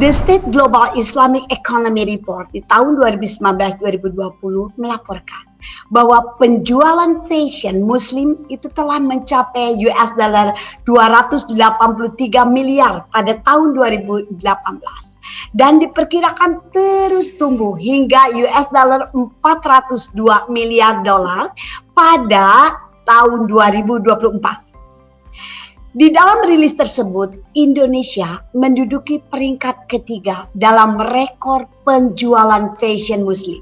The State Global Islamic Economy Report di tahun 2019-2020 melaporkan bahwa penjualan fashion muslim itu telah mencapai US dollar 283 miliar pada tahun 2018 dan diperkirakan terus tumbuh hingga US dollar 402 miliar dolar pada tahun 2024. Di dalam rilis tersebut, Indonesia menduduki peringkat ketiga dalam rekor penjualan fashion muslim.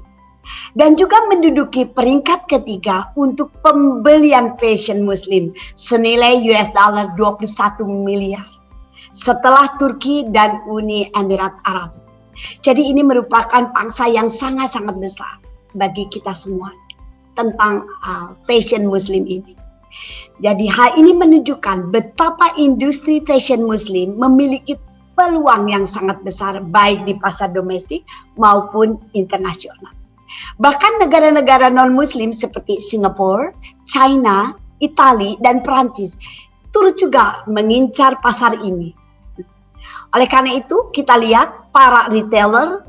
Dan juga menduduki peringkat ketiga untuk pembelian fashion muslim senilai US dollar 21 miliar. Setelah Turki dan Uni Emirat Arab. Jadi ini merupakan pangsa yang sangat-sangat besar bagi kita semua tentang fashion muslim ini. Jadi hal ini menunjukkan betapa industri fashion muslim memiliki peluang yang sangat besar baik di pasar domestik maupun internasional. Bahkan negara-negara non-muslim seperti Singapura, China, Italia, dan Perancis turut juga mengincar pasar ini. Oleh karena itu kita lihat para retailer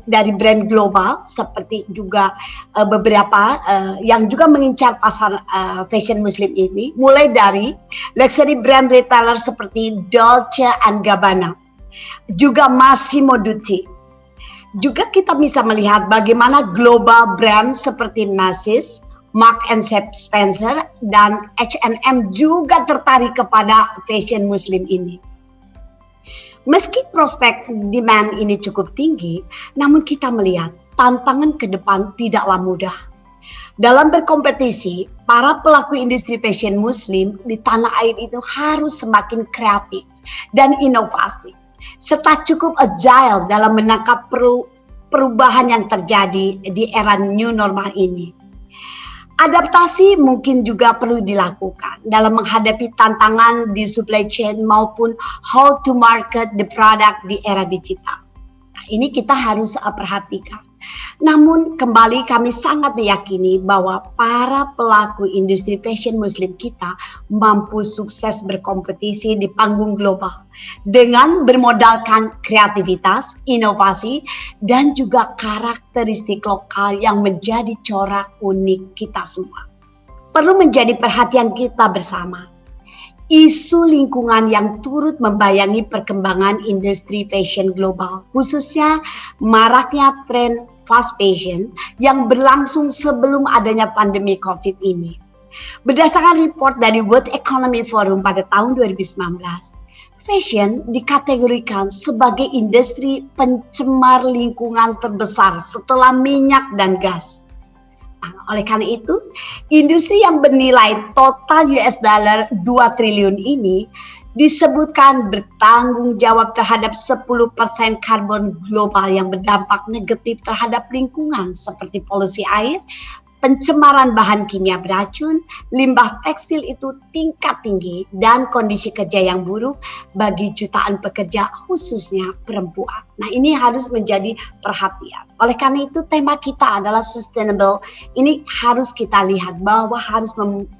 dari brand global seperti juga beberapa yang juga mengincar pasar fashion muslim ini, mulai dari luxury brand retailer seperti Dolce & Gabbana, juga Massimo Dutti. Juga kita bisa melihat bagaimana global brand seperti Macy's, Marks and Spencer, dan H&M juga tertarik kepada fashion muslim ini. Meski prospek demand ini cukup tinggi, namun kita melihat tantangan ke depan tidaklah mudah. Dalam berkompetisi, para pelaku industri fashion muslim di tanah air itu harus semakin kreatif dan inovatif, serta cukup agile dalam menangkap perubahan yang terjadi di era new normal ini. Adaptasi mungkin juga perlu dilakukan dalam menghadapi tantangan di supply chain maupun how to market the product di era digital. Nah, ini kita harus perhatikan. Namun kembali kami sangat meyakini bahwa para pelaku industri fashion muslim kita mampu sukses berkompetisi di panggung global dengan bermodalkan kreativitas, inovasi, dan juga karakteristik lokal yang menjadi corak unik kita semua. Perlu menjadi perhatian kita bersama. Isu lingkungan yang turut membayangi perkembangan industri fashion global, khususnya maraknya tren fast fashion yang berlangsung sebelum adanya pandemi COVID ini. Berdasarkan report dari World Economic Forum pada tahun 2019, fashion dikategorikan sebagai industri pencemar lingkungan terbesar setelah minyak dan gas. Nah, oleh karena itu, industri yang bernilai total US dollar 2 triliun ini disebutkan bertanggung jawab terhadap 10% karbon global yang berdampak negatif terhadap lingkungan seperti polusi air, pencemaran bahan kimia beracun, limbah tekstil itu tingkat tinggi, dan kondisi kerja yang buruk bagi jutaan pekerja khususnya perempuan. Nah, ini harus menjadi perhatian. Oleh karena itu tema kita adalah sustainable. Ini harus kita lihat bahwa harus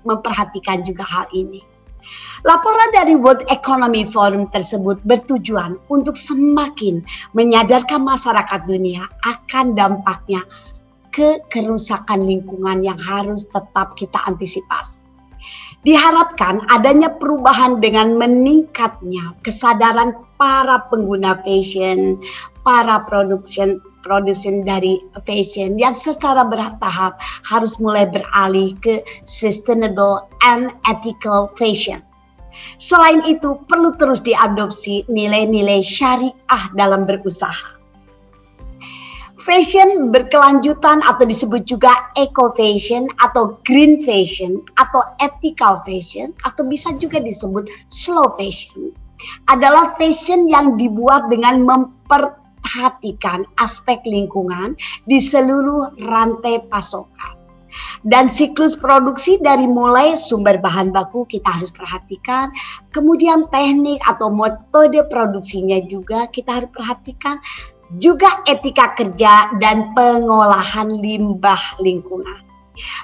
memperhatikan juga hal ini. Laporan dari World Economic Forum tersebut bertujuan untuk semakin menyadarkan masyarakat dunia akan dampaknya ke kerusakan lingkungan yang harus tetap kita antisipasi. Diharapkan adanya perubahan dengan meningkatnya kesadaran para pengguna fashion, para produsen dari fashion yang secara bertahap harus mulai beralih ke sustainable and ethical fashion. Selain itu, perlu terus diadopsi nilai-nilai syariah dalam berusaha. Fashion berkelanjutan atau disebut juga eco fashion atau green fashion atau ethical fashion atau bisa juga disebut slow fashion adalah fashion yang dibuat dengan memperhatikan aspek lingkungan di seluruh rantai pasokan. Dan siklus produksi dari mulai sumber bahan baku kita harus perhatikan, kemudian teknik atau metode produksinya juga kita harus perhatikan, juga etika kerja dan pengolahan limbah lingkungan.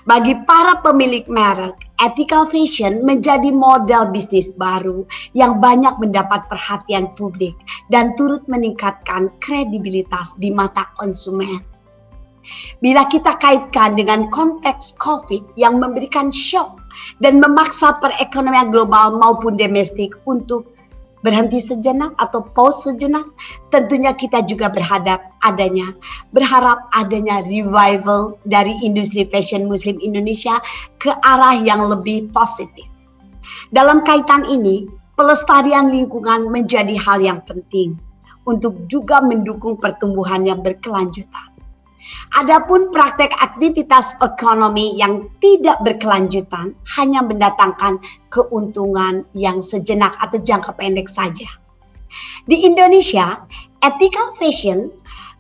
Bagi para pemilik merek, ethical fashion menjadi model bisnis baru yang banyak mendapat perhatian publik dan turut meningkatkan kredibilitas di mata konsumen. Bila kita kaitkan dengan konteks COVID yang memberikan shock dan memaksa perekonomian global maupun domestik untuk berhenti sejenak atau pause sejenak, tentunya kita juga berharap adanya revival dari industri fashion Muslim Indonesia ke arah yang lebih positif. Dalam kaitan ini, pelestarian lingkungan menjadi hal yang penting untuk juga mendukung pertumbuhan yang berkelanjutan. Adapun praktek aktivitas ekonomi yang tidak berkelanjutan hanya mendatangkan keuntungan yang sejenak atau jangka pendek saja. Di Indonesia, ethical fashion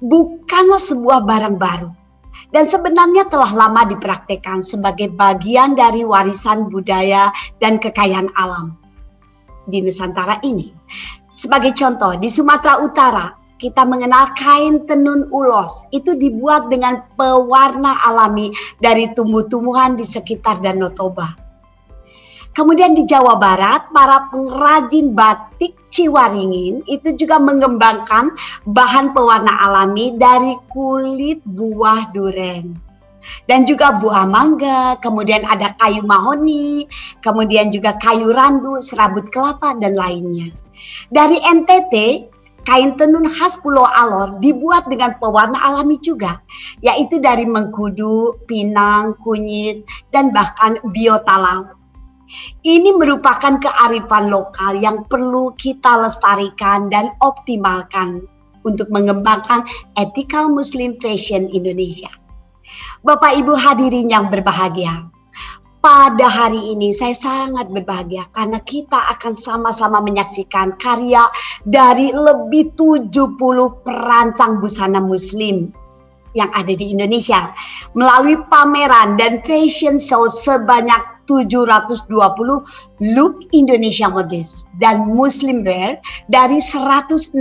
bukanlah sebuah barang baru dan sebenarnya telah lama dipraktekkan sebagai bagian dari warisan budaya dan kekayaan alam di Nusantara ini. Sebagai contoh, di Sumatera Utara, kita mengenal kain tenun ulos. Itu dibuat dengan pewarna alami dari tumbuh-tumbuhan di sekitar Danau Toba. Kemudian di Jawa Barat, para pengrajin batik Ciwaringin itu juga mengembangkan bahan pewarna alami dari kulit buah duren. Dan juga buah mangga, kemudian ada kayu mahoni, kemudian juga kayu randu, serabut kelapa, dan lainnya. Dari NTT, kain tenun khas Pulau Alor dibuat dengan pewarna alami juga, yaitu dari mengkudu, pinang, kunyit, dan bahkan biotalau. Ini merupakan kearifan lokal yang perlu kita lestarikan dan optimalkan untuk mengembangkan ethical Muslim fashion Indonesia. Bapak Ibu hadirin yang berbahagia, pada hari ini saya sangat berbahagia karena kita akan sama-sama menyaksikan karya dari lebih 70 perancang busana Muslim yang ada di Indonesia melalui pameran dan fashion show sebanyak 720 look Indonesia modis dan Muslim wear dari 164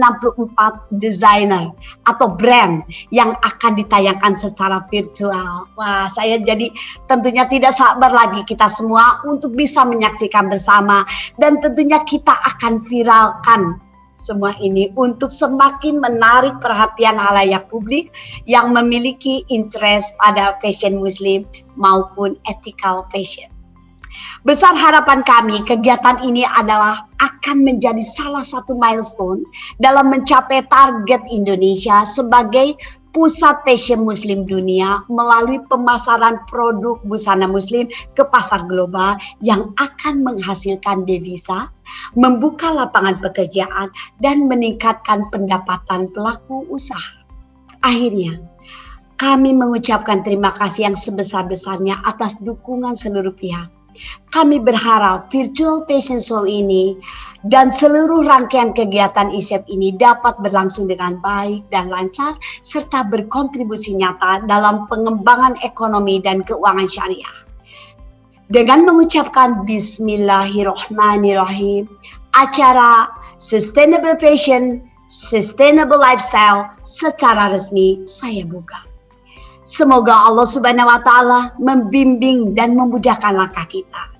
desainer atau brand yang akan ditayangkan secara virtual. Wah, saya jadi tentunya tidak sabar lagi kita semua untuk bisa menyaksikan bersama dan tentunya kita akan viralkan semua ini untuk semakin menarik perhatian halayak publik yang memiliki interest pada fashion Muslim maupun ethical fashion. Besar harapan kami, kegiatan ini adalah akan menjadi salah satu milestone dalam mencapai target Indonesia sebagai pusat fashion Muslim dunia melalui pemasaran produk busana Muslim ke pasar global yang akan menghasilkan devisa, membuka lapangan pekerjaan, dan meningkatkan pendapatan pelaku usaha. Akhirnya, kami mengucapkan terima kasih yang sebesar-besarnya atas dukungan seluruh pihak. Kami berharap virtual fashion show ini dan seluruh rangkaian kegiatan ISEP ini dapat berlangsung dengan baik dan lancar serta berkontribusi nyata dalam pengembangan ekonomi dan keuangan syariah. Dengan mengucapkan Bismillahirrahmanirrahim, acara Sustainable Fashion, Sustainable Lifestyle secara resmi saya buka. Semoga Allah Subhanahu wa Ta'ala membimbing dan memudahkan langkah kita.